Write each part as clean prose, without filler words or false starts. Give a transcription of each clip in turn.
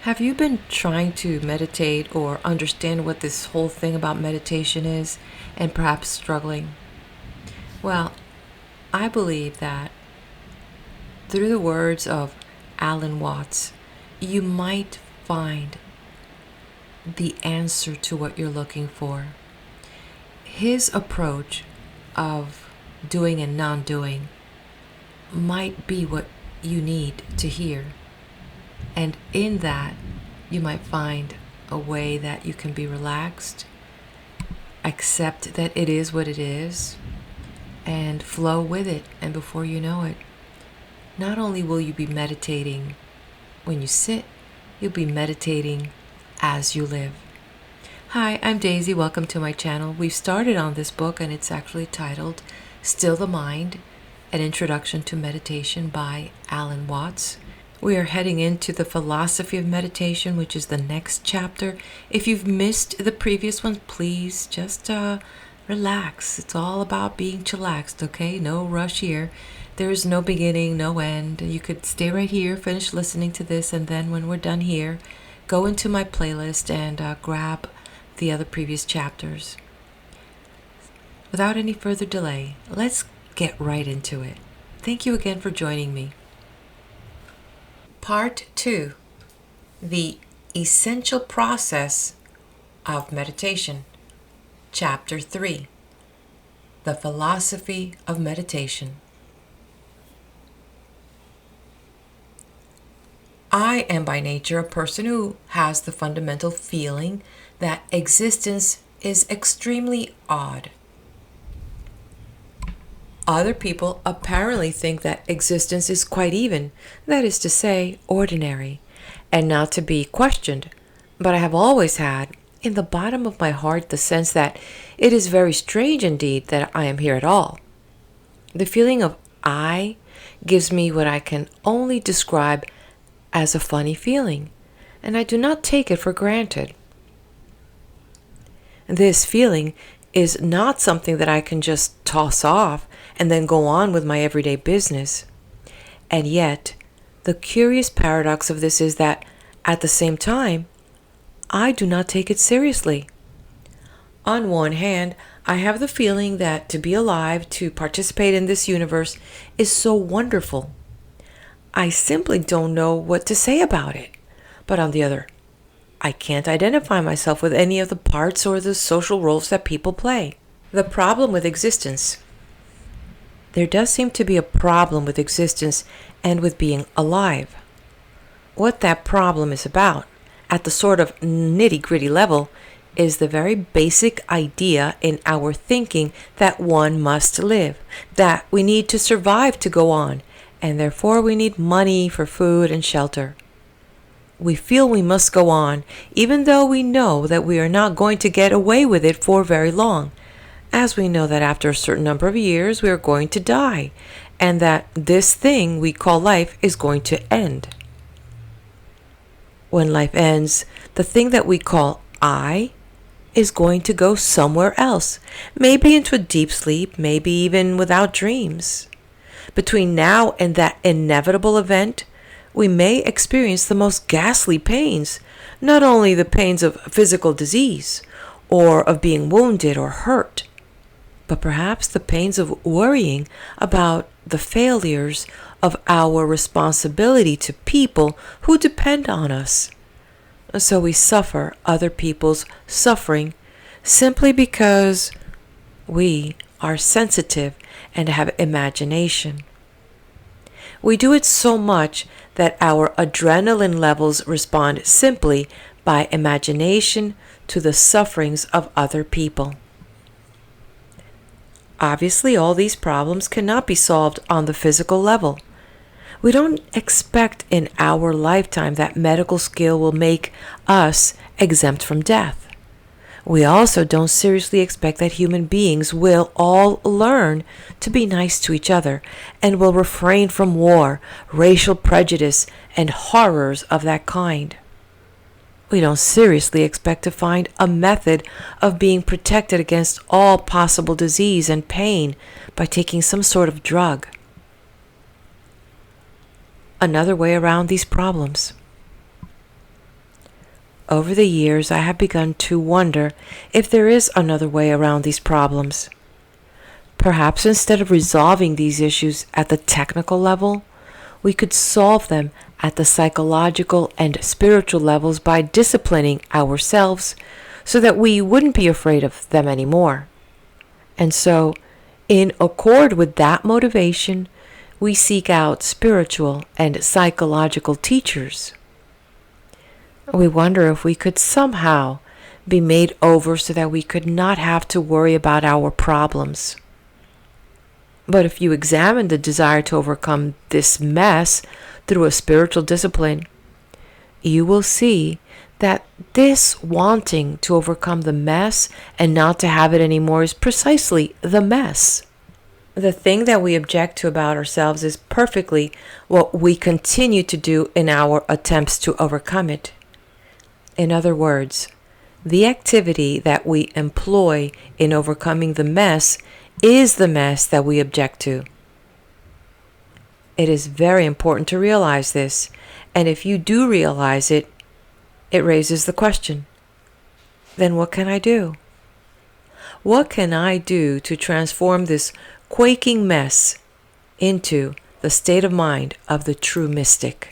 Have you been trying to meditate or understand what this whole thing about meditation is and perhaps struggling? Well, I believe that through the words of Alan Watts, you might find the answer to what you're looking for. His approach of doing and non doing might be what you need to hear. And in that, you might find a way that you can be relaxed, accept that it is what it is, and flow with it. And before you know it, not only will you be meditating when you sit, you'll be meditating as you live. Hi, I'm Daisy. Welcome to my channel. We've started on this book and it's actually titled Still the Mind, An Introduction to Meditation by Alan Watts. We are heading into the philosophy of meditation, which is the next chapter. If you've missed the previous ones, please just relax. It's all about being chillaxed, okay? No rush here. There is no beginning, no end. You could stay right here, finish listening to this, and then when we're done here, go into my playlist and grab the other previous chapters. Without any further delay, let's get right into it. Thank you again for joining me. Part 2, the essential process of meditation. Chapter 3, the philosophy of meditation. I am by nature a person who has the fundamental feeling that existence is extremely odd. Other people apparently think that existence is quite even, that is to say, ordinary, and not to be questioned. But I have always had, in the bottom of my heart, the sense that it is very strange indeed that I am here at all. The feeling of I gives me what I can only describe as a funny feeling, and I do not take it for granted. This feeling is not something that I can just toss off and then go on with my everyday business. And yet, the curious paradox of this is that, at the same time, I do not take it seriously. On one hand, I have the feeling that to be alive, to participate in this universe, is so wonderful. I simply don't know what to say about it. But on the other, I can't identify myself with any of the parts or the social roles that people play. The problem with existence. There does seem to be a problem with existence and with being alive. What that problem is about, at the sort of nitty-gritty level, is the very basic idea in our thinking that one must live, that we need to survive to go on, and therefore we need money for food and shelter. We feel we must go on, even though we know that we are not going to get away with it for very long, as we know that after a certain number of years we are going to die, and that this thing we call life is going to end. When life ends, the thing that we call I is going to go somewhere else, maybe into a deep sleep, maybe even without dreams. Between now and that inevitable event, we may experience the most ghastly pains, not only the pains of physical disease or of being wounded or hurt, but perhaps the pains of worrying about the failures of our responsibility to people who depend on us. So we suffer other people's suffering simply because we are sensitive and have imagination. We do it so much that our adrenaline levels respond simply by imagination to the sufferings of other people. Obviously, all these problems cannot be solved on the physical level. We don't expect in our lifetime that medical skill will make us exempt from death. We also don't seriously expect that human beings will all learn to be nice to each other and will refrain from war, racial prejudice, and horrors of that kind. We don't seriously expect to find a method of being protected against all possible disease and pain by taking some sort of drug. Another way around these problems. Over the years, I have begun to wonder if there is another way around these problems. Perhaps instead of resolving these issues at the technical level, we could solve them at the psychological and spiritual levels by disciplining ourselves so that we wouldn't be afraid of them anymore. And so, in accord with that motivation, we seek out spiritual and psychological teachers. We wonder if we could somehow be made over so that we could not have to worry about our problems. But if you examine the desire to overcome this mess through a spiritual discipline, you will see that this wanting to overcome the mess and not to have it anymore is precisely the mess. The thing that we object to about ourselves is perfectly what we continue to do in our attempts to overcome it. In other words, the activity that we employ in overcoming the mess is the mess that we object to. It is very important to realize this, and if you do realize it, it raises the question, then what can I do? What can I do to transform this quaking mess into the state of mind of the true mystic?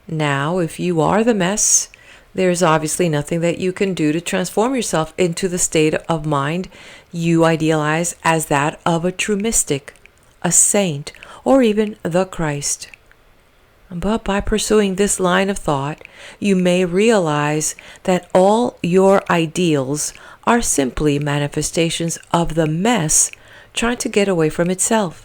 Now, if you are the mess, there is obviously nothing that you can do to transform yourself into the state of mind you idealize as that of a true mystic, a saint, or even the Christ. But by pursuing this line of thought, you may realize that all your ideals are simply manifestations of the mess trying to get away from itself.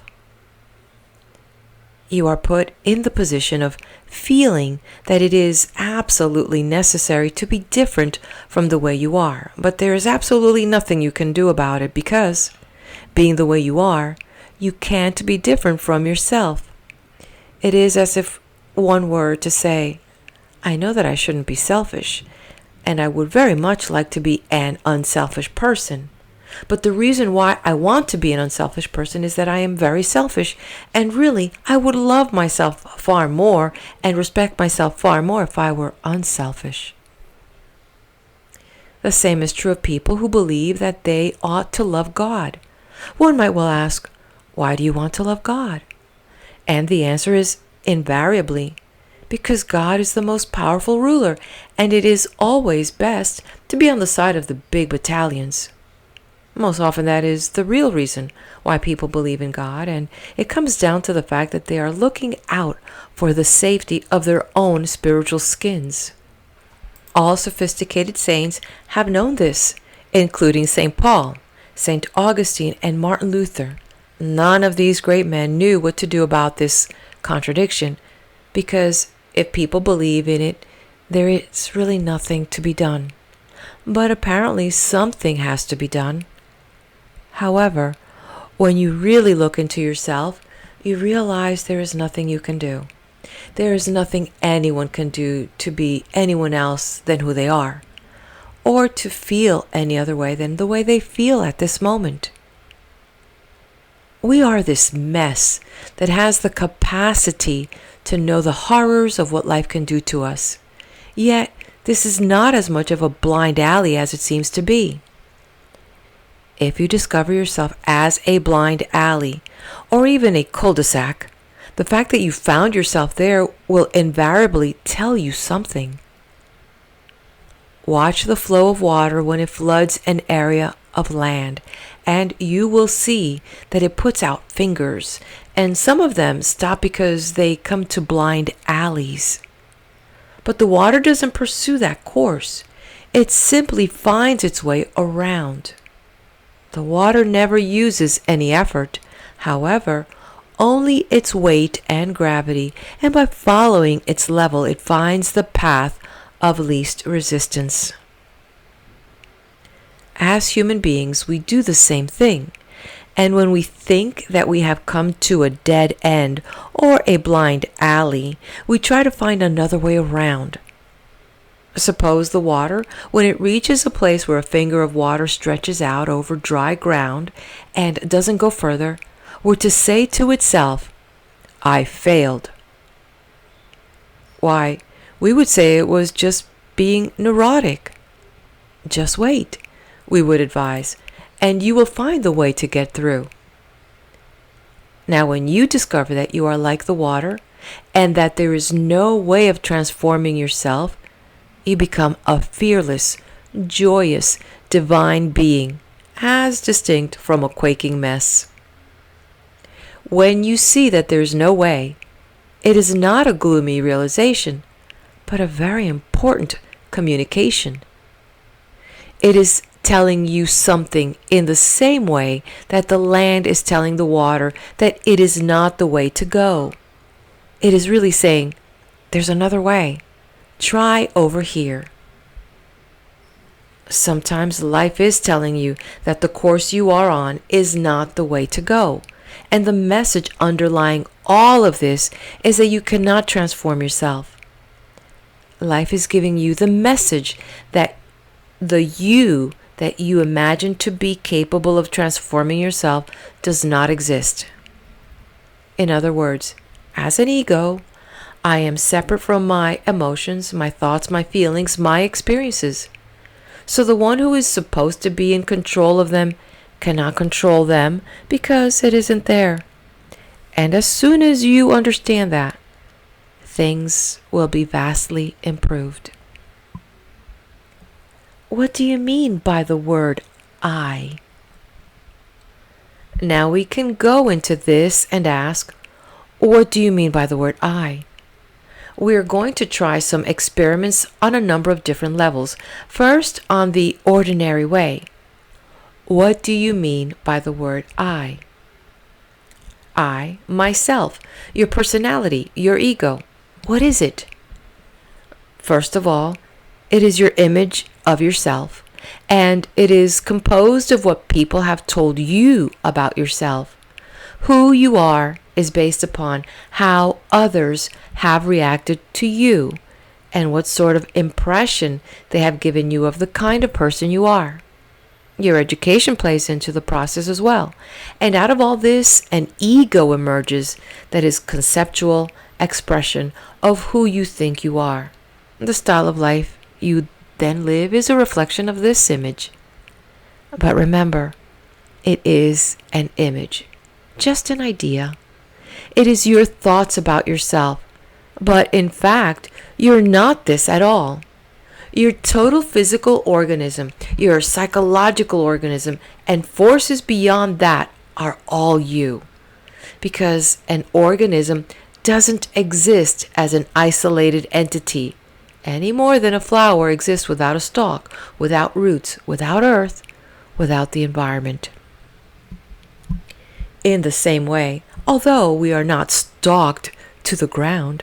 You are put in the position of feeling that it is absolutely necessary to be different from the way you are, but there is absolutely nothing you can do about it because, being the way you are, you can't be different from yourself. It is as if one were to say, I know that I shouldn't be selfish, and I would very much like to be an unselfish person. But the reason why I want to be an unselfish person is that I am very selfish, and really I would love myself far more and respect myself far more if I were unselfish. The same is true of people who believe that they ought to love God. One might well ask, why do you want to love God? And the answer is invariably, because God is the most powerful ruler, and it is always best to be on the side of the big battalions. Most often that is the real reason why people believe in God, and it comes down to the fact that they are looking out for the safety of their own spiritual skins. All sophisticated saints have known this, including St. Paul, St. Augustine, and Martin Luther. None of these great men knew what to do about this contradiction, because if people believe in it, there is really nothing to be done. But apparently something has to be done. However, when you really look into yourself, you realize there is nothing you can do. There is nothing anyone can do to be anyone else than who they are, or to feel any other way than the way they feel at this moment. We are this mess that has the capacity to know the horrors of what life can do to us. Yet, this is not as much of a blind alley as it seems to be. If you discover yourself as a blind alley, or even a cul-de-sac, the fact that you found yourself there will invariably tell you something. Watch the flow of water when it floods an area of land, and you will see that it puts out fingers, and some of them stop because they come to blind alleys. But the water doesn't pursue that course. It simply finds its way around. The water never uses any effort, however, only its weight and gravity, and by following its level, it finds the path of least resistance. As human beings, we do the same thing, and when we think that we have come to a dead end or a blind alley, we try to find another way around. Suppose the water, when it reaches a place where a finger of water stretches out over dry ground and doesn't go further, were to say to itself, I failed. Why, We would say it was just being neurotic. Just wait, we would advise, and you will find the way to get through. Now, when you discover that you are like the water and that there is no way of transforming yourself, you become a fearless, joyous, divine being, as distinct from a quaking mess. When you see that there is no way, it is not a gloomy realization, but a very important communication. It is telling you something in the same way that the land is telling the water that it is not the way to go. It is really saying, there's another way. Try over here. Sometimes life is telling you that the course you are on is not the way to go. And the message underlying all of this is that you cannot transform yourself. Life is giving you the message that the you that you imagine to be capable of transforming yourself does not exist. In other words, as an ego, I am separate from my emotions, my thoughts, my feelings, my experiences. So the one who is supposed to be in control of them cannot control them because it isn't there. And as soon as you understand that, things will be vastly improved. What do you mean by the word I? Now we can go into this and ask, what do you mean by the word I? We are going to try some experiments on a number of different levels. First, on the ordinary way. What do you mean by the word I? I, myself, your personality, your ego. What is it? First of all, it is your image of yourself, and it is composed of what people have told you about yourself. Who you are is based upon how others have reacted to you and what sort of impression they have given you of the kind of person you are. Your education plays into the process as well. And out of all this, an ego emerges that is conceptual expression of who you think you are. The style of life you then live is a reflection of this image. But remember, it is an image, just an idea. It is your thoughts about yourself, but in fact, you're not this at all. Your total physical organism, your psychological organism, and forces beyond that are all you. Because an organism doesn't exist as an isolated entity, any more than a flower exists without a stalk, without roots, without earth, without the environment. In the same way, although we are not stalked to the ground,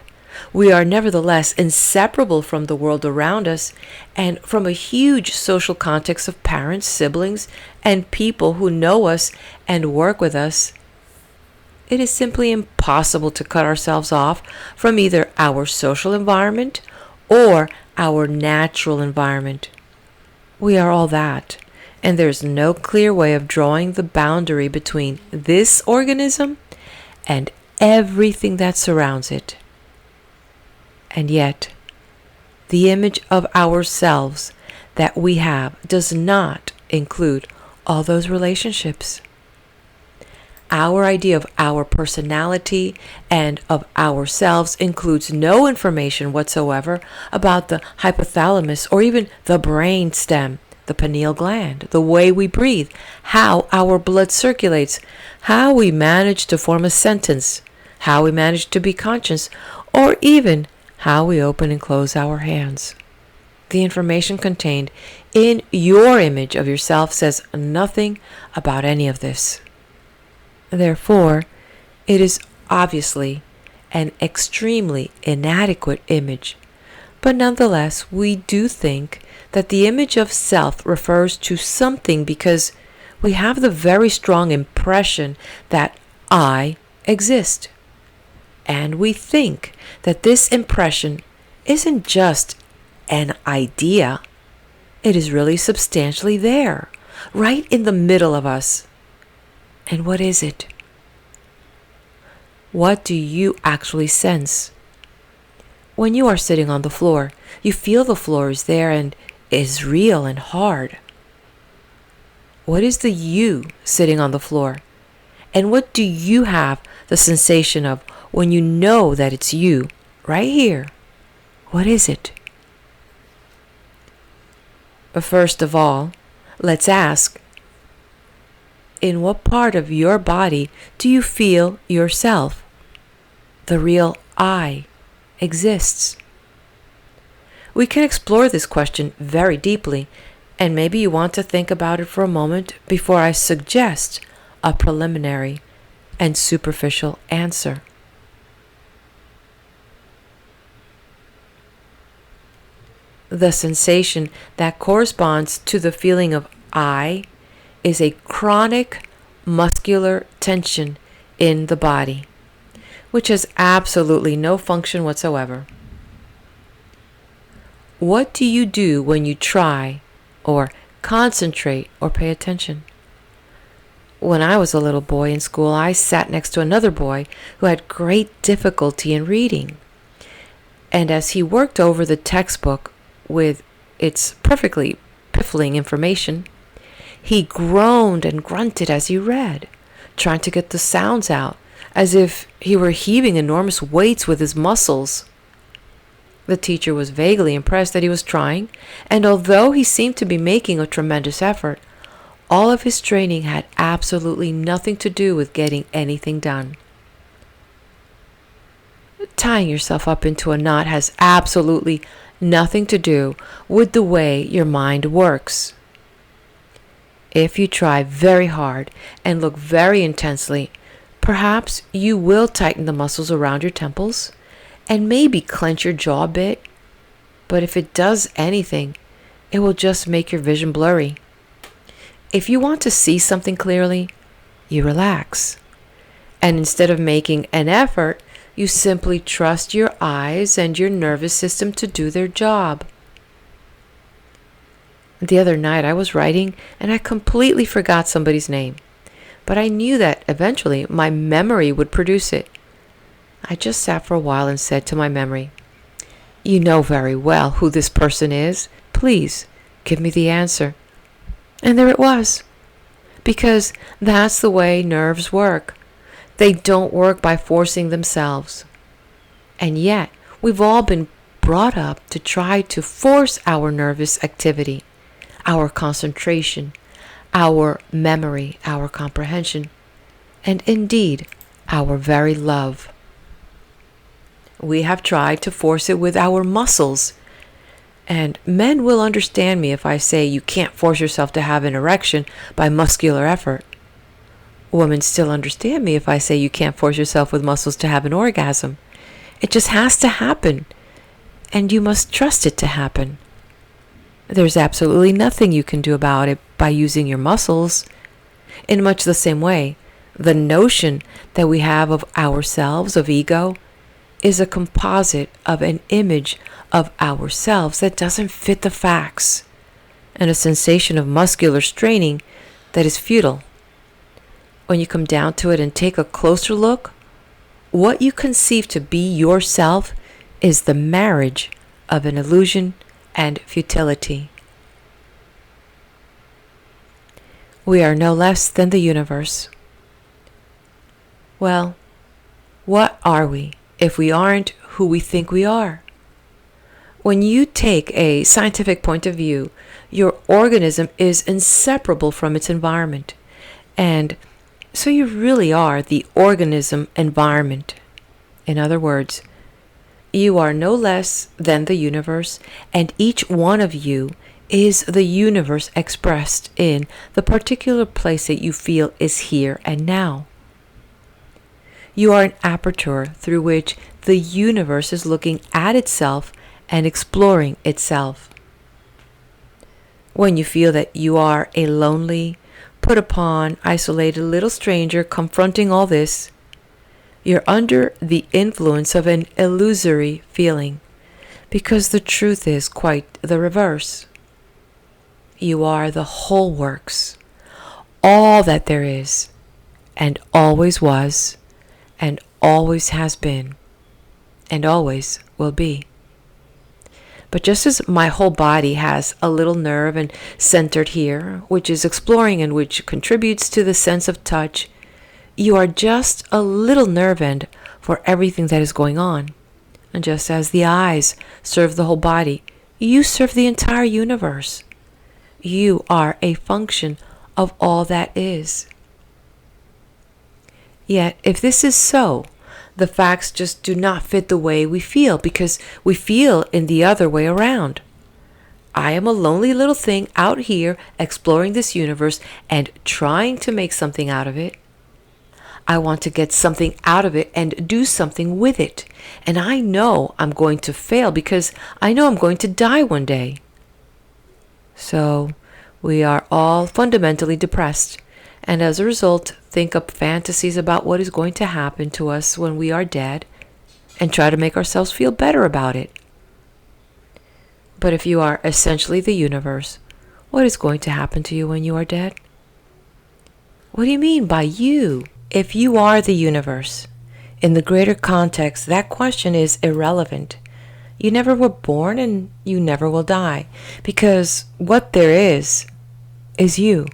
we are nevertheless inseparable from the world around us and from a huge social context of parents, siblings, and people who know us and work with us. It is simply impossible to cut ourselves off from either our social environment or our natural environment. We are all that, and there's no clear way of drawing the boundary between this organism and everything that surrounds it. And yet, the image of ourselves that we have does not include all those relationships. Our idea of our personality and of ourselves includes no information whatsoever about the hypothalamus or even the brain stem, the pineal gland, the way we breathe, how our blood circulates, how we manage to form a sentence, how we manage to be conscious, or even how we open and close our hands. The information contained in your image of yourself says nothing about any of this. Therefore, it is obviously an extremely inadequate image, but nonetheless, we do think that the image of self refers to something because we have the very strong impression that I exist. And we think that this impression isn't just an idea. It is really substantially there, right in the middle of us. And what is it? What do you actually sense? When you are sitting on the floor, you feel the floor is there and is real and hard. What is the you sitting on the floor? And what do you have the sensation of when you know that it's you right here? What is it? But first of all, let's ask, in what part of your body do you feel yourself? The real I exists. We can explore this question very deeply, and maybe you want to think about it for a moment before I suggest a preliminary and superficial answer. The sensation that corresponds to the feeling of I is a chronic muscular tension in the body, which has absolutely no function whatsoever. What do you do when you try or concentrate or pay attention? When I was a little boy in school, I sat next to another boy who had great difficulty in reading. And as he worked over the textbook with its perfectly piffling information, he groaned and grunted as he read, trying to get the sounds out, as if he were heaving enormous weights with his muscles. The teacher was vaguely impressed that he was trying, and although he seemed to be making a tremendous effort, all of his training had absolutely nothing to do with getting anything done. Tying yourself up into a knot has absolutely nothing to do with the way your mind works. If you try very hard and look very intensely, perhaps you will tighten the muscles around your temples and maybe clench your jaw a bit. But if it does anything, it will just make your vision blurry. If you want to see something clearly, you relax. And instead of making an effort, you simply trust your eyes and your nervous system to do their job. The other night I was writing and I completely forgot somebody's name, but I knew that eventually my memory would produce it. I just sat for a while and said to my memory, "You know very well who this person is. Please give me the answer." And there it was. Because that's the way nerves work. They don't work by forcing themselves. And yet, we've all been brought up to try to force our nervous activity, our concentration, our memory, our comprehension, and indeed, our very love. We have tried to force it with our muscles. And men will understand me if I say you can't force yourself to have an erection by muscular effort. Women still understand me if I say you can't force yourself with muscles to have an orgasm. It just has to happen, and you must trust it to happen. There's absolutely nothing you can do about it by using your muscles. In much the same way, the notion that we have of ourselves, of ego, is a composite of an image of ourselves that doesn't fit the facts, and a sensation of muscular straining that is futile. When you come down to it and take a closer look, what you conceive to be yourself is the marriage of an illusion and futility. We are no less than the universe. Well, what are we if we aren't who we think we are? When you take a scientific point of view, your organism is inseparable from its environment. And so you really are the organism environment. In other words, you are no less than the universe, and each one of you is the universe expressed in the particular place that you feel is here and now. You are an aperture through which the universe is looking at itself and exploring itself. When you feel that you are a lonely, put upon, isolated little stranger confronting all this, you're under the influence of an illusory feeling, because the truth is quite the reverse. You are the whole works, all that there is, and always was, and always has been, and always will be. But just as my whole body has a little nerve and centered here, which is exploring and which contributes to the sense of touch, you are just a little nerve end for everything that is going on. And just as the eyes serve the whole body, you serve the entire universe. You are a function of all that is. Yet, if this is so, the facts just do not fit the way we feel because we feel in the other way around. I am a lonely little thing out here exploring this universe and trying to make something out of it. I want to get something out of it and do something with it. And I know I'm going to fail because I know I'm going to die one day. So we are all fundamentally depressed, and as a result, think up fantasies about what is going to happen to us when we are dead and try to make ourselves feel better about it. But if you are essentially the universe, what is going to happen to you when you are dead? What do you mean by you? If you are the universe, in the greater context, that question is irrelevant. You never were born and you never will die, because what there is you.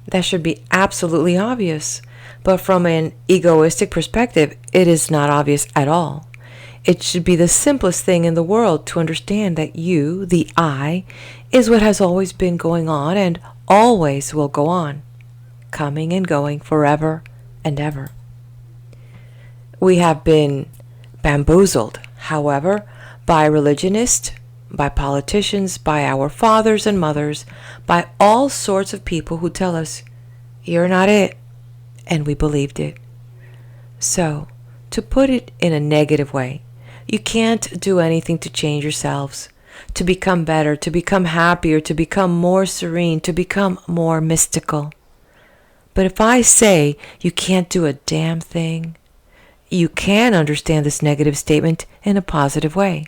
That should be absolutely obvious, but from an egoistic perspective, it is not obvious at all. It should be the simplest thing in the world to understand that you, the I, is what has always been going on and always will go on, coming and going forever and ever. We have been bamboozled, however, by religionists, by politicians, by our fathers and mothers, by all sorts of people who tell us, "You're not it," and we believed it. So, to put it in a negative way, you can't do anything to change yourselves, to become better, to become happier, to become more serene, to become more mystical. But if I say you can't do a damn thing, you can understand this negative statement in a positive way.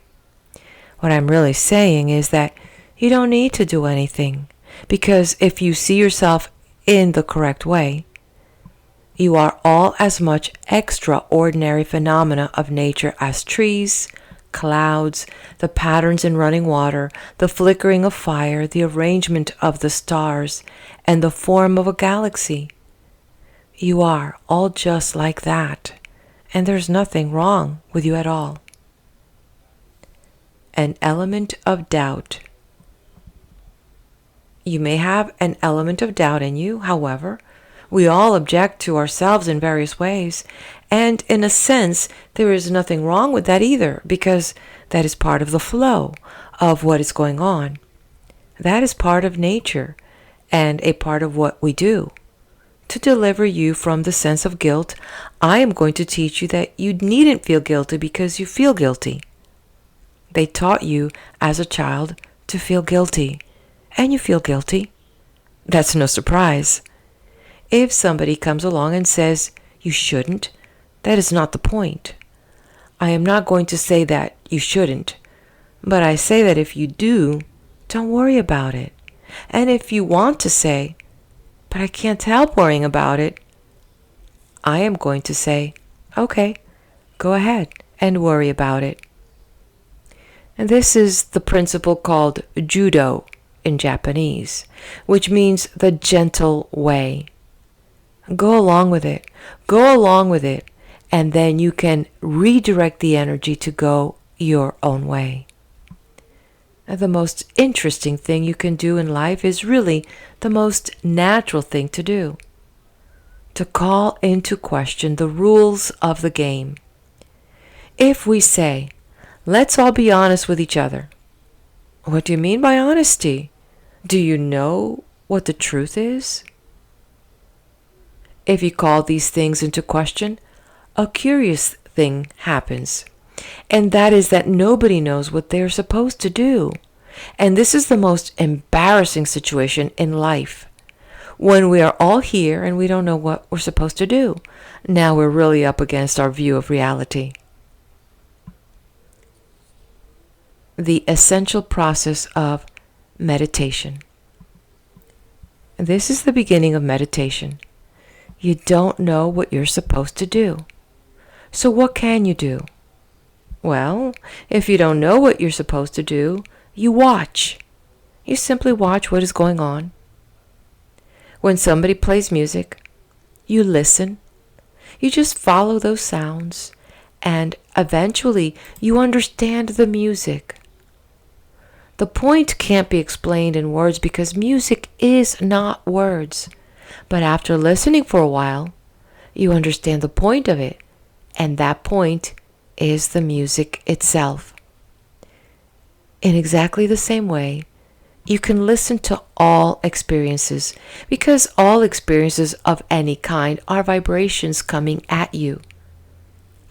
What I'm really saying is that you don't need to do anything, because if you see yourself in the correct way, you are all as much extraordinary phenomena of nature as trees, clouds, the patterns in running water, the flickering of fire, the arrangement of the stars, and the form of a galaxy. You are all just like that, and there's nothing wrong with you at all. An element of doubt. You may have an element of doubt in you, however. We all object to ourselves in various ways, and in a sense, there is nothing wrong with that either, because that is part of the flow of what is going on. That is part of nature and a part of what we do. To deliver you from the sense of guilt, I am going to teach you that you needn't feel guilty because you feel guilty. They taught you as a child to feel guilty, and you feel guilty. That's no surprise. If somebody comes along and says you shouldn't, that is not the point. I am not going to say that you shouldn't, but I say that if you do, don't worry about it. And if you want to say, "But I can't help worrying about it," I am going to say, "Okay, go ahead and worry about it." And this is the principle called judo in Japanese, which means the gentle way. Go along with it. Go along with it, and then you can redirect the energy to go your own way. And the most interesting thing you can do in life is really the most natural thing to do. To call into question the rules of the game. If we say, "Let's all be honest with each other." What do you mean by honesty? Do you know what the truth is? If you call these things into question, a curious thing happens, and that is that nobody knows what they're supposed to do. And this is the most embarrassing situation in life, when we are all here and we don't know what we're supposed to do. Now we're really up against our view of reality. The essential process of meditation. This is the beginning of meditation. You don't know what you're supposed to do. So what can you do? Well, if you don't know what you're supposed to do, you watch. You simply watch what is going on. When somebody plays music, you listen. You just follow those sounds, and eventually you understand the music. The point can't be explained in words because music is not words. But after listening for a while, you understand the point of it, and that point is the music itself. In exactly the same way, you can listen to all experiences because all experiences of any kind are vibrations coming at you.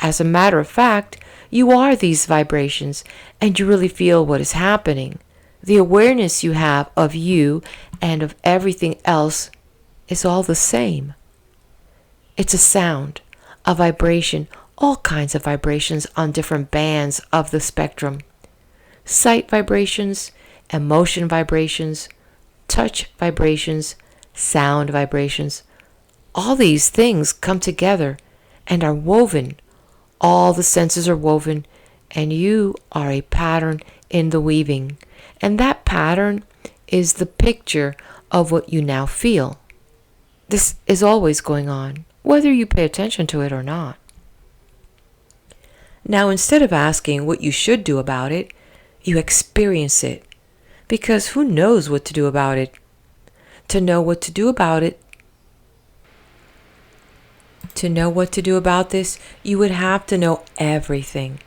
As a matter of fact, you are these vibrations and you really feel what is happening. The awareness you have of you and of everything else is all the same. It's a sound, a vibration, all kinds of vibrations on different bands of the spectrum. Sight vibrations, emotion vibrations, touch vibrations, sound vibrations. All these things come together and are woven. All the senses are woven, and you are a pattern in the weaving. And that pattern is the picture of what you now feel. This is always going on, whether you pay attention to it or not. Now, instead of asking what you should do about it, you experience it. Because who knows what to do about it? To know what to do about it, to know what to do about this, you would have to know everything.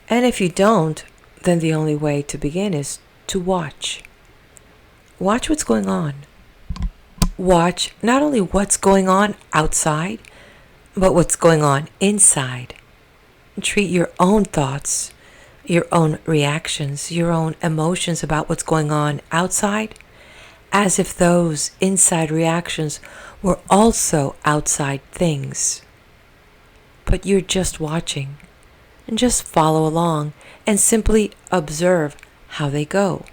And if you don't, then the only way to begin is to watch. Watch what's going on. Watch not only what's going on outside, but what's going on inside. Treat your own thoughts, your own reactions, your own emotions about what's going on outside as if those inside reactions were also outside things. But you're just watching, and just follow along and simply observe how they go.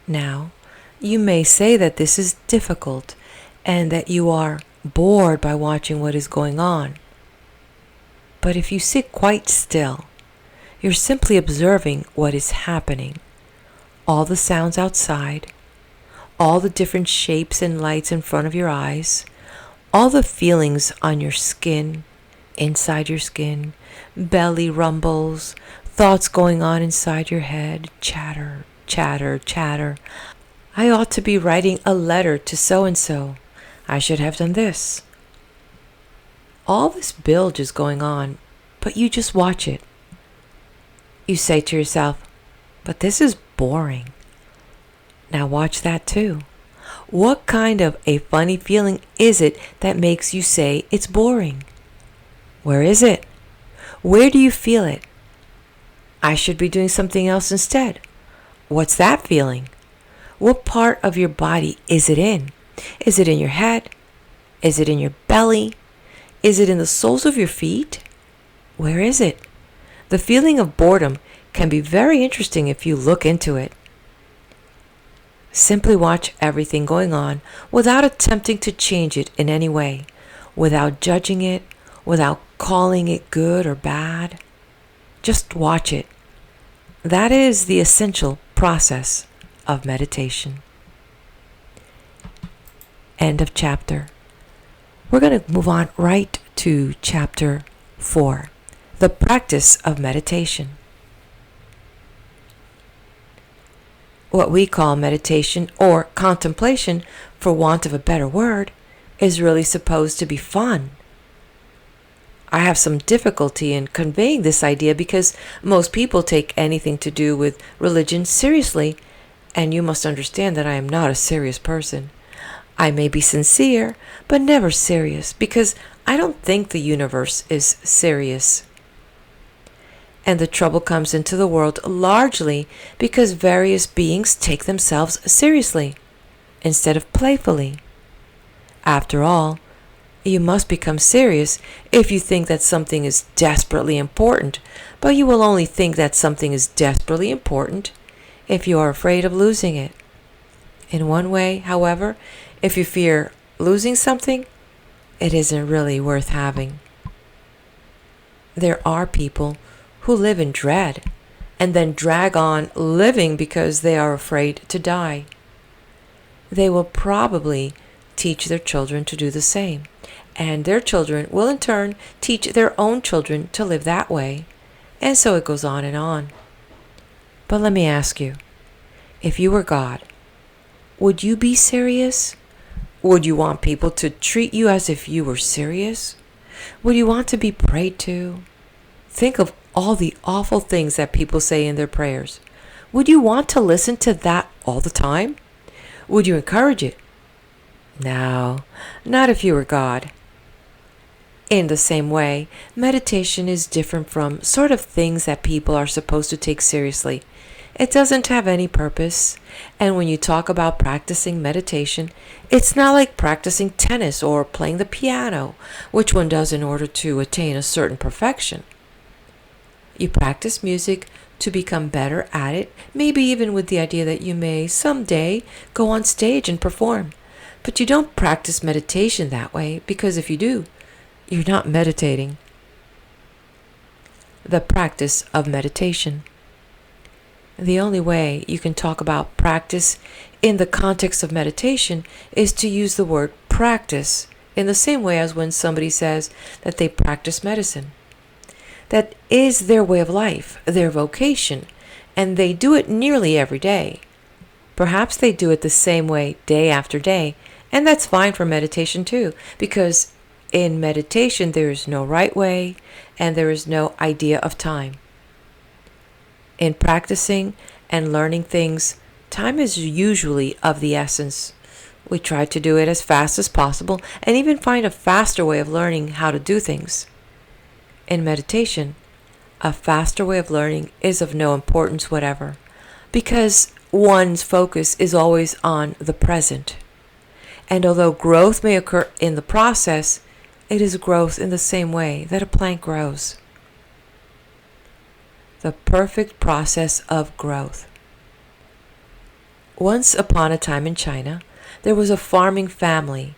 Now, you may say that this is difficult and that you are bored by watching what is going on. But if you sit quite still, you're simply observing what is happening. All the sounds outside, all the different shapes and lights in front of your eyes, all the feelings on your skin, inside your skin, belly rumbles, thoughts going on inside your head, chatter, chatter, chatter. I ought to be writing a letter to so-and-so. I should have done this. All this bilge is going on, but you just watch it. You say to yourself, but this is boring. Now watch that too. What kind of a funny feeling is it that makes you say it's boring? Where is it? Where do you feel it? I should be doing something else instead. What's that feeling? What part of your body is it in? Is it in your head? Is it in your belly? Is it in the soles of your feet? Where is it? The feeling of boredom can be very interesting if you look into it. Simply watch everything going on without attempting to change it in any way, without judging it, without calling it good or bad. Just watch it. That is the essential process of meditation. End of chapter. We're going to move on right to chapter 4, the practice of meditation. What we call meditation or contemplation, for want of a better word, is really supposed to be fun. I have some difficulty in conveying this idea because most people take anything to do with religion seriously, and you must understand that I am not a serious person. I may be sincere, but never serious, because I don't think the universe is serious. And the trouble comes into the world largely because various beings take themselves seriously instead of playfully. After all, you must become serious if you think that something is desperately important, but you will only think that something is desperately important if you are afraid of losing it. In one way, however, if you fear losing something, it isn't really worth having. There are people who live in dread and then drag on living because they are afraid to die. They will probably teach their children to do the same, and their children will in turn teach their own children to live that way, and so it goes on and on. But let me ask you, if you were God, would you be serious? Would you want people to treat you as if you were serious? Would you want to be prayed to? Think of all the awful things that people say in their prayers. Would you want to listen to that all the time? Would you encourage it? No, not if you were God. In the same way, meditation is different from sort of things that people are supposed to take seriously. It doesn't have any purpose. And when you talk about practicing meditation, it's not like practicing tennis or playing the piano, which one does in order to attain a certain perfection. You practice music to become better at it, maybe even with the idea that you may someday go on stage and perform. But you don't practice meditation that way, because if you do, you're not meditating. The practice of meditation. The only way you can talk about practice in the context of meditation is to use the word practice in the same way as when somebody says that they practice medicine. That is their way of life, their vocation, and they do it nearly every day. Perhaps they do it the same way day after day, and that's fine for meditation too, because in meditation there is no right way and there is no idea of time. In practicing and learning things, time is usually of the essence. We try to do it as fast as possible and even find a faster way of learning how to do things. In meditation, a faster way of learning is of no importance whatever, because one's focus is always on the present. And although growth may occur in the process, it is growth in the same way that a plant grows. The perfect process of growth. Once upon a time in China, there was a farming family,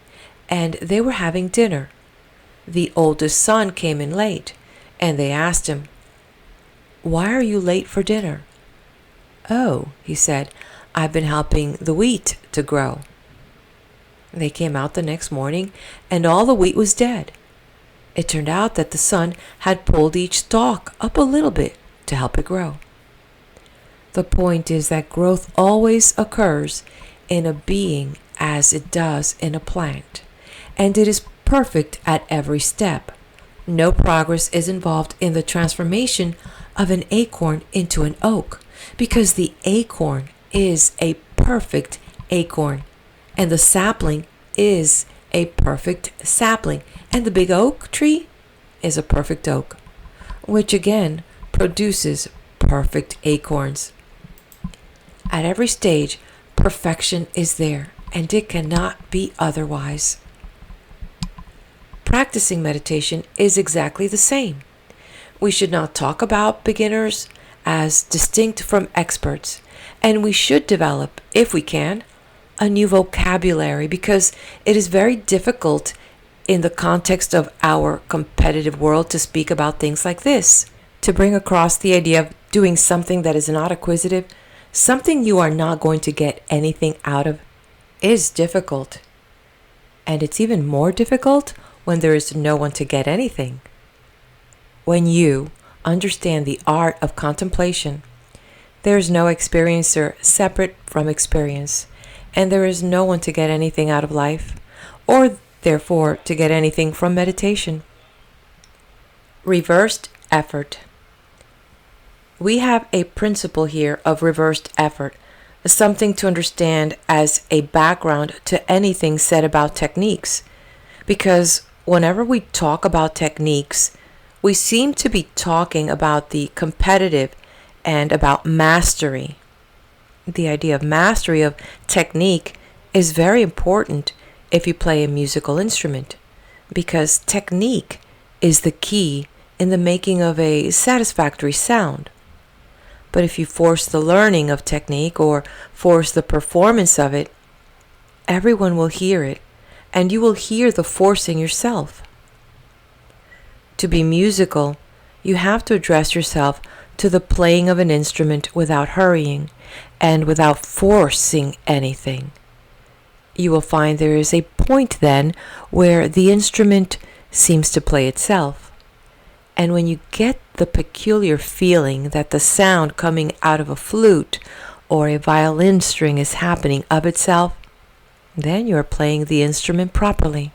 and they were having dinner. The oldest son came in late, and they asked him, "Why are you late for dinner?" "Oh," he said, "I've been helping the wheat to grow." They came out the next morning, and all the wheat was dead. It turned out that the son had pulled each stalk up a little bit to help it grow. The point is that growth always occurs in a being as it does in a plant, and it is perfect at every step. No progress is involved in the transformation of an acorn into an oak, because the acorn is a perfect acorn, and the sapling is a perfect sapling, and the big oak tree is a perfect oak, which again produces perfect acorns. At every stage, perfection is there, and it cannot be otherwise. Practicing meditation is exactly the same. We should not talk about beginners as distinct from experts, and we should develop, if we can, a new vocabulary, because it is very difficult in the context of our competitive world to speak about things like this, to bring across the idea of doing something that is not acquisitive, something you are not going to get anything out of, is difficult. And it's even more difficult when there is no one to get anything. When you understand the art of contemplation, there is no experiencer separate from experience, and there is no one to get anything out of life, or therefore to get anything from meditation. Reversed effort. We have a principle here of reversed effort, something to understand as a background to anything said about techniques, because whenever we talk about techniques, we seem to be talking about the competitive and about mastery. The idea of mastery of technique is very important if you play a musical instrument, because technique is the key in the making of a satisfactory sound. But if you force the learning of technique or force the performance of it, everyone will hear it, and you will hear the forcing yourself. To be musical You have to address yourself to the playing of an instrument without hurrying and without forcing anything. You will find there is a point then where the instrument seems to play itself. And when you get the peculiar feeling that the sound coming out of a flute or a violin string is happening of itself, then you are playing the instrument properly.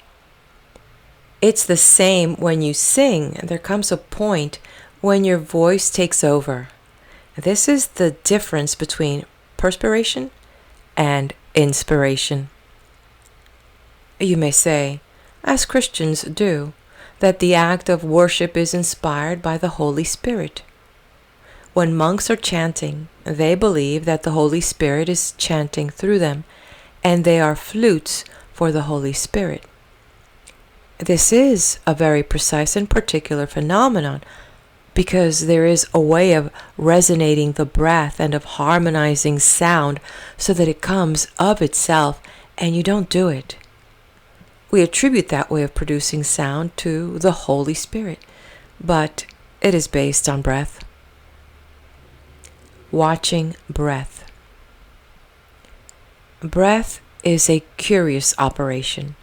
It's the same when you sing. There comes a point when your voice takes over. This is the difference between perspiration and inspiration. You may say, as Christians do, that the act of worship is inspired by the Holy Spirit. When monks are chanting, they believe that the Holy Spirit is chanting through them, and they are flutes for the Holy Spirit. This is a very precise and particular phenomenon, because there is a way of resonating the breath and of harmonizing sound so that it comes of itself and you don't do it. We attribute that way of producing sound to the Holy Spirit, but it is based on breath. Watching breath. Breath is a curious operation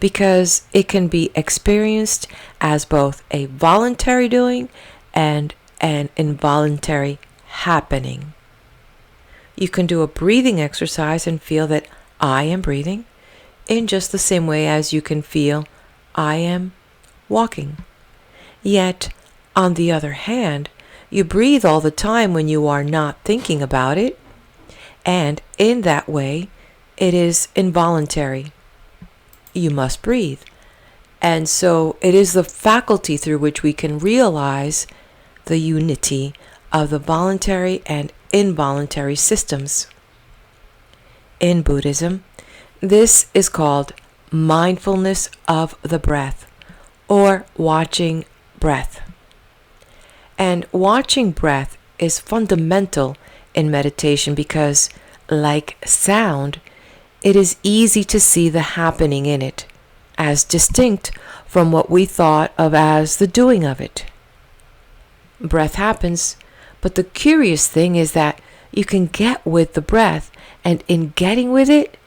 because it can be experienced as both a voluntary doing and an involuntary happening. You can do a breathing exercise and feel that I am breathing in just the same way as you can feel I am walking. Yet, on the other hand, you breathe all the time when you are not thinking about it, and in that way, it is involuntary. You must breathe. And so it is the faculty through which we can realize the unity of the voluntary and involuntary systems. In Buddhism, this is called mindfulness of the breath, or watching breath. And watching breath is fundamental in meditation because, like sound, it is easy to see the happening in it, as distinct from what we thought of as the doing of it. Breath happens, but the curious thing is that you can get with the breath, and in getting with it,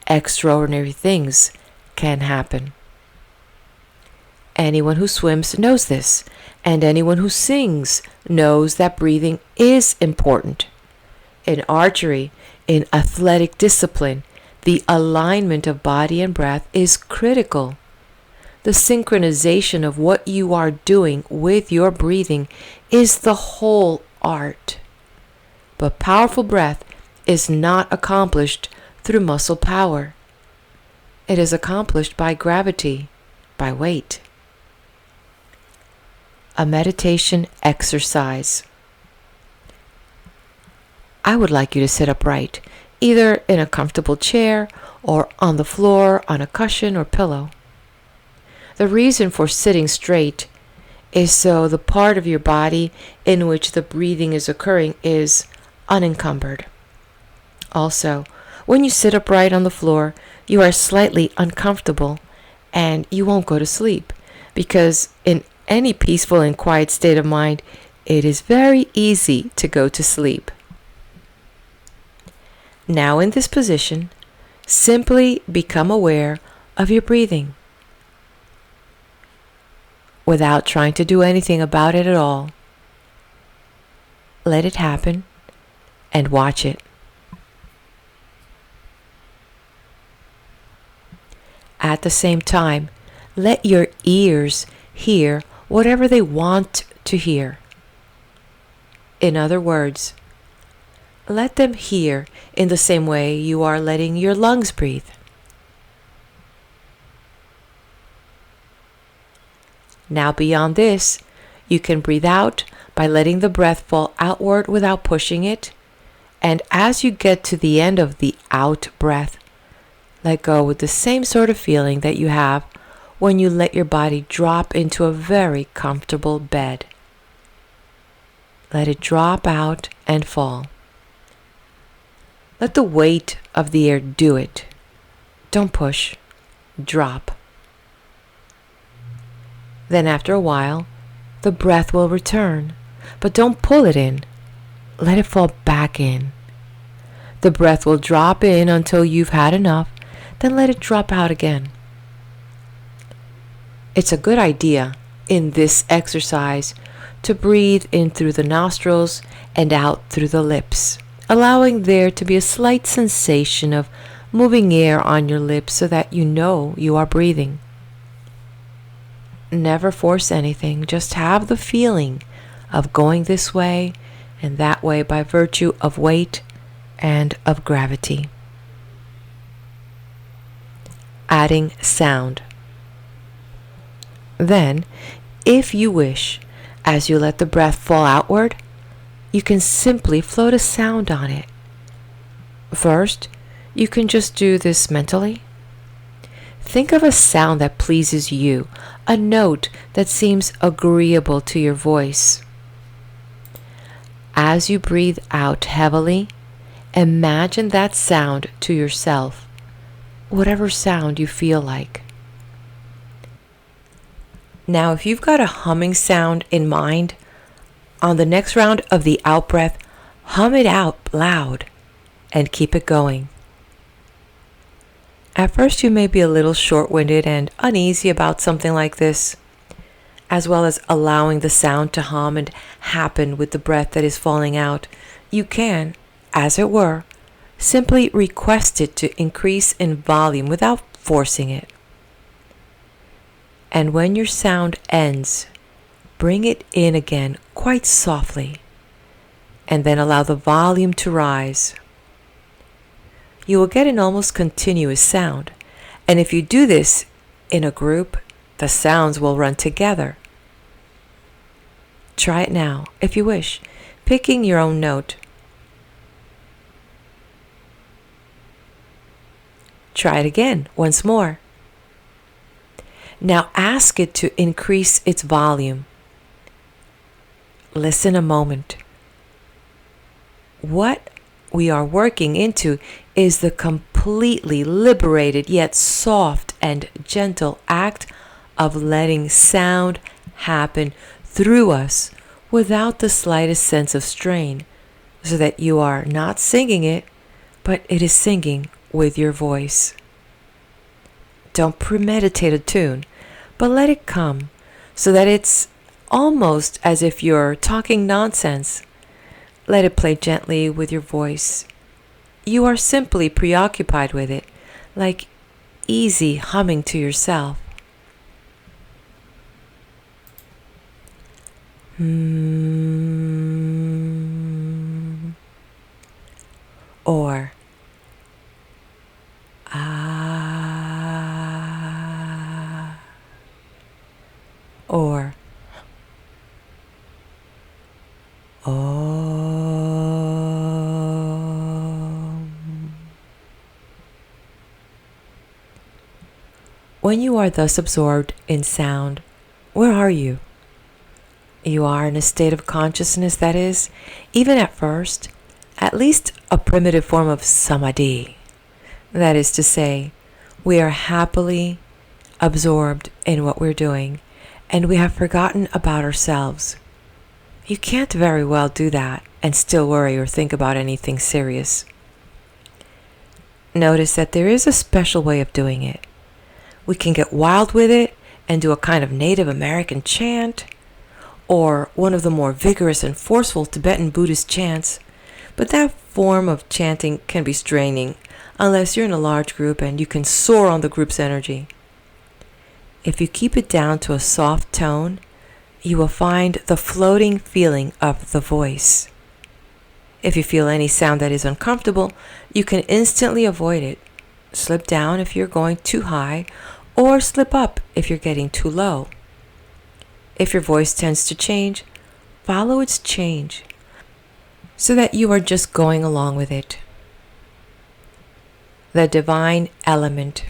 extraordinary things can happen. Anyone who swims knows this, and anyone who sings knows that breathing is important. In archery, in athletic discipline, the alignment of body and breath is critical. The synchronization of what you are doing with your breathing is the whole art. But powerful breath is not accomplished through muscle power. It is accomplished by gravity, by weight. A meditation exercise. I would like you to sit upright, either in a comfortable chair or on the floor on a cushion or pillow. The reason for sitting straight is so the part of your body in which the breathing is occurring is unencumbered. Also, when you sit upright on the floor, you are slightly uncomfortable and you won't go to sleep, because in any peaceful and quiet state of mind, it is very easy to go to sleep. Now in this position, simply become aware of your breathing without trying to do anything about it at all. Let it happen and watch it. At the same time, let your ears hear whatever they want to hear. In other words, let them hear in the same way you are letting your lungs breathe. Now beyond this, you can breathe out by letting the breath fall outward without pushing it. And as you get to the end of the out breath, let go with the same sort of feeling that you have when you let your body drop into a very comfortable bed. Let it drop out and fall. Let the weight of the air do it. Don't push. Drop. Then after a while, the breath will return. But don't pull it in. Let it fall back in. The breath will drop in until you've had enough, then let it drop out again. It's a good idea in this exercise to breathe in through the nostrils and out through the lips, allowing there to be a slight sensation of moving air on your lips so that you know you are breathing. Never force anything, just have the feeling of going this way and that way by virtue of weight and of gravity. Adding sound. Then, if you wish, as you let the breath fall outward, you can simply float a sound on it. First, you can just do this mentally. Think of a sound that pleases you, a note that seems agreeable to your voice. As you breathe out heavily, imagine that sound to yourself, whatever sound you feel like. Now, if you've got a humming sound in mind, on the next round of the out breath, hum it out loud and keep it going. At first, you may be a little short-winded and uneasy about something like this, as well as allowing the sound to hum and happen with the breath that is falling out. You can, as it were, simply request it to increase in volume without forcing it. And when your sound ends, bring it in again quite softly, and then allow the volume to rise. You will get an almost continuous sound, and if you do this in a group, the sounds will run together. Try it now, if you wish, picking your own note. Try it again, once more. Now ask it to increase its volume. Listen a moment. What we are working into is the completely liberated yet soft and gentle act of letting sound happen through us without the slightest sense of strain, so that you are not singing it, but it is singing with your voice. Don't premeditate a tune, but let it come so that it's almost as if you're talking nonsense. Let it play gently with your voice. You are simply preoccupied with it, like easy humming to yourself. Or or When you are thus absorbed in sound, where are you? You are in a state of consciousness that is, even at first, at least a primitive form of samadhi. That is to say, we are happily absorbed in what we're doing, and we have forgotten about ourselves. You can't very well do that and still worry or think about anything serious. Notice that there is a special way of doing it. We can get wild with it and do a kind of Native American chant, or one of the more vigorous and forceful Tibetan Buddhist chants, but that form of chanting can be straining unless you're in a large group and you can soar on the group's energy. If you keep it down to a soft tone, you will find the floating feeling of the voice. If you feel any sound that is uncomfortable, you can instantly avoid it. Slip down if you're going too high, or slip up if you're getting too low. If your voice tends to change, follow its change, so that you are just going along with it. The divine element.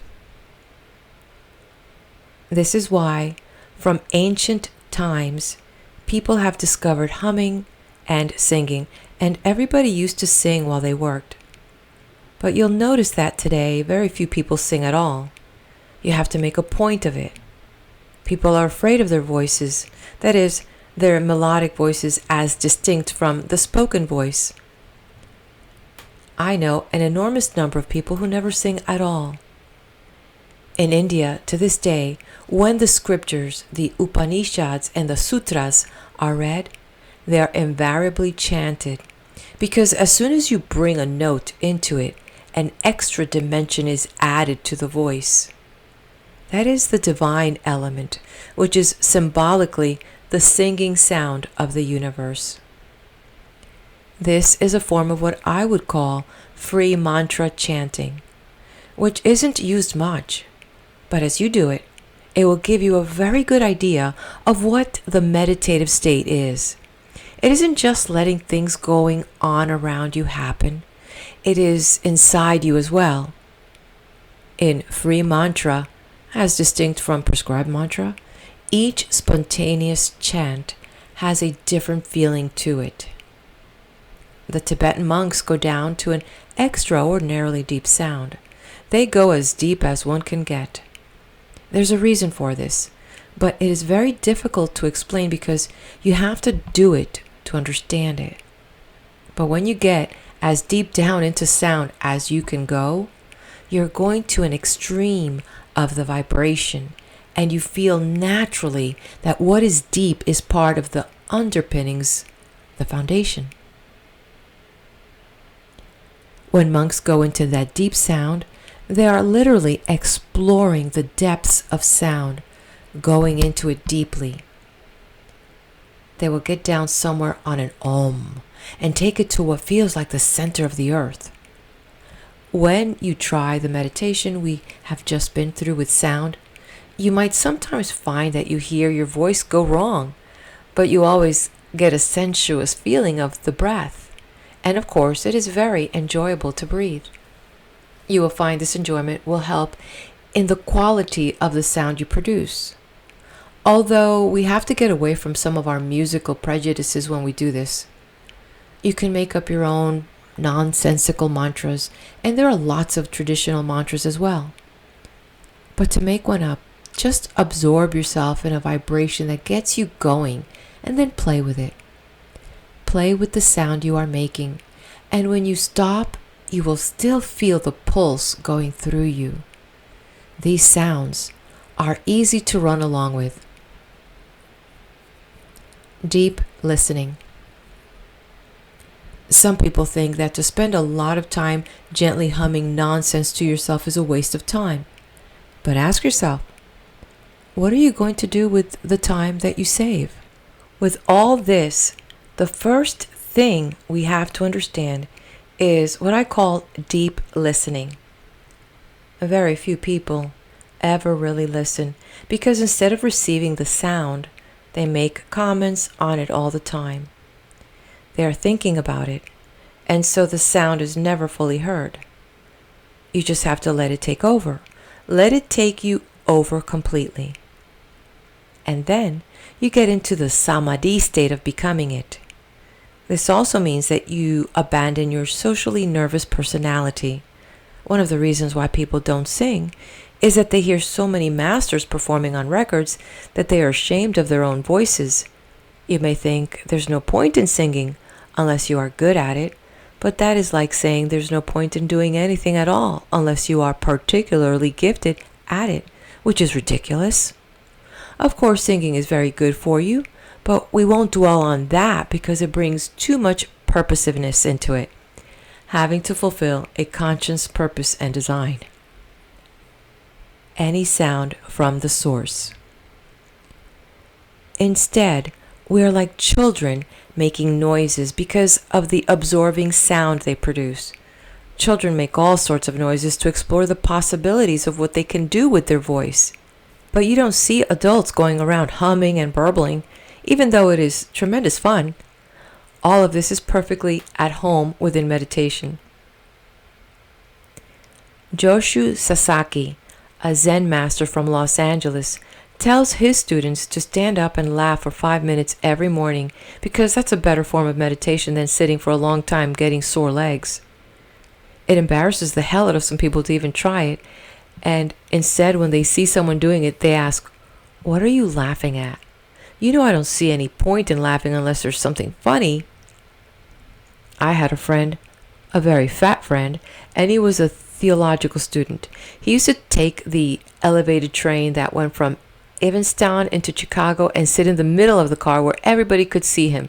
This is why, from ancient times, people have discovered humming and singing, and everybody used to sing while they worked. But you'll notice that today, very few people sing at all. You have to make a point of it. People are afraid of their voices. That is, their melodic voices as distinct from the spoken voice. I know an enormous number of people who never sing at all. In India, to this day, when the scriptures, the Upanishads and the Sutras are read, they are invariably chanted, because as soon as you bring a note into it, an extra dimension is added to the voice. That is the divine element, which is symbolically the singing sound of the universe. This is a form of what I would call free mantra chanting, which isn't used much, but as you do it, it will give you a very good idea of what the meditative state is. It isn't just letting things going on around you happen. It is inside you as well. In free mantra, as distinct from prescribed mantra, each spontaneous chant has a different feeling to it. The Tibetan monks go down to an extraordinarily deep sound. They go as deep as one can get. There's a reason for this, but it is very difficult to explain because you have to do it to understand it. But when you get as deep down into sound as you can go, you're going to an extreme of the vibration, and you feel naturally that what is deep is part of the underpinnings, the foundation. When monks go into that deep sound, they are literally exploring the depths of sound, going into it deeply. They will get down somewhere on an Om and take it to what feels like the center of the earth. When you try the meditation we have just been through with sound, you might sometimes find that you hear your voice go wrong, but you always get a sensuous feeling of the breath. And of course, it is very enjoyable to breathe. You will find this enjoyment will help in the quality of the sound you produce. Although we have to get away from some of our musical prejudices when we do this. You can make up your own nonsensical mantras, and there are lots of traditional mantras as well. But to make one up, just absorb yourself in a vibration that gets you going, and then play with it. Play with the sound you are making, and when you stop, you will still feel the pulse going through you. These sounds are easy to run along with. Deep listening. Some people think that to spend a lot of time gently humming nonsense to yourself is a waste of time. But ask yourself, what are you going to do with the time that you save? With all this, the first thing we have to understand is what I call deep listening. Very few people ever really listen because instead of receiving the sound, they make comments on it all the time. They are thinking about it, and so the sound is never fully heard. You just have to let it take over. Let it take you over completely. And then you get into the samadhi state of becoming it. This also means that you abandon your socially nervous personality. One of the reasons why people don't sing is that they hear so many masters performing on records that they are ashamed of their own voices. You may think there's no point in singing unless you are good at it, but that is like saying there's no point in doing anything at all unless you are particularly gifted at it, which is ridiculous. Of course, singing is very good for you, but we won't dwell on that because it brings too much purposiveness into it, having to fulfill a conscious purpose and design. Any sound from the source. Instead, we are like children making noises because of the absorbing sound they produce. Children make all sorts of noises to explore the possibilities of what they can do with their voice. But you don't see adults going around humming and burbling, even though it is tremendous fun. All of this is perfectly at home within meditation. Joshu Sasaki, a Zen master from Los Angeles, tells his students to stand up and laugh for 5 minutes every morning because that's a better form of meditation than sitting for a long time getting sore legs. It embarrasses the hell out of some people to even try it, and instead when they see someone doing it, they ask, "What are you laughing at?" You know I don't see any point in laughing unless there's something funny. I had a friend, a very fat friend, and he was a theological student. He used to take the elevated train that went from Evanston into Chicago and sit in the middle of the car where everybody could see him.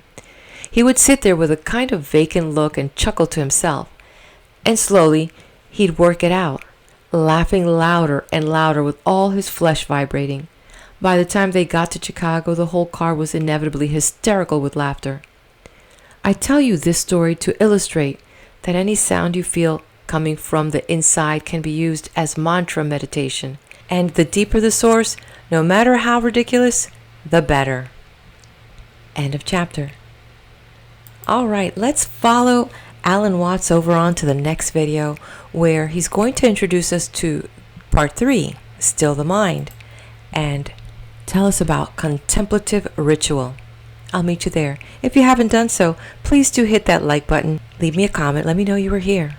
He would sit there with a kind of vacant look and chuckle to himself. And slowly, he'd work it out, laughing louder and louder with all his flesh vibrating. By the time they got to Chicago, the whole car was inevitably hysterical with laughter. I tell you this story to illustrate that any sound you feel coming from the inside can be used as mantra meditation. And the deeper the source, no matter how ridiculous, the better. End of chapter. All right, let's follow Alan Watts over on to the next video where he's going to introduce us to part 3, Still the Mind, and tell us about contemplative ritual. I'll meet you there. If you haven't done so, please do hit that like button, leave me a comment, let me know you were here.